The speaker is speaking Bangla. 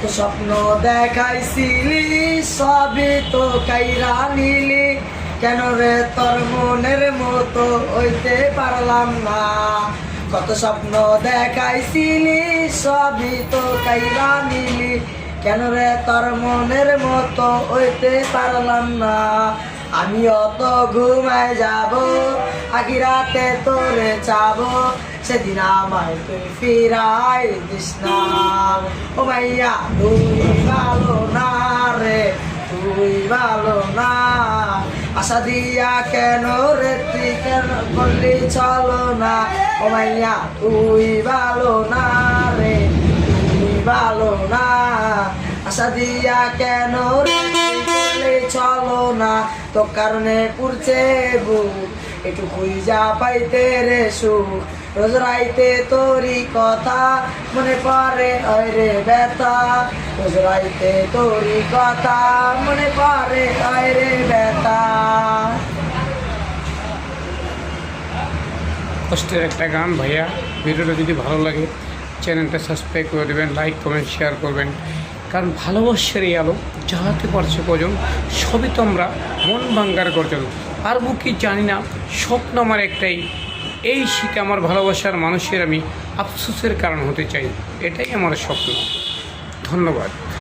কত স্বপ্ন দেখাইছিলি সবই তো কাইরা নিলি, কেন রে তোর মনের মতো হইতে পারলাম না। কত স্বপ্ন দেখাইছিলি সবই তো কাইরা নিলি, কেন রে তোর মনের মতো হইতে পারলাম না। আমি অত ঘুমায় যাব, আখিরাতে তোরে চাবো, সেদিন আমায় তুই ফিরাই দিস না। ও মাইয়া তুই ভালো না রে, তুই ভালো না। আশা দিয়া কেন রে তুই কেন বললি চলো না। ও মাইয়া তুই ভালো না রে, তুই ভালো না। আশা দিয়া কেন রে তুই বললি চলো না। তো কারণে পুরছে বুক, একটু খুঁজা পাইতে রে সুখ। রোজ রাইতে তোরি কথা মনে পড়ে হয় রে ব্যথা, রোজ রাইতে তোরি কথা মনে পড়ে হয় রে ব্যথা। কষ্টের একটা গান ভাইয়া। ভিডিওটা যদি ভালো লাগে চ্যানেলটা সাবস্ক্রাইব করে দেবেন, লাইক কমেন্ট শেয়ার করবেন। কারণ ভালোবাসার এই আলো জ্বালাতে পারছে কজন, সবই তো আমরা মন ভাঙ্গার করছেন। পারবো কি জানি না, স্বপ্ন আমার একটাই, এই শীতে আমার ভালোবাসার মানুষের আমি আফসোসের কারণ হতে চাই, এটাই আমার স্বপ্ন। ধন্যবাদ।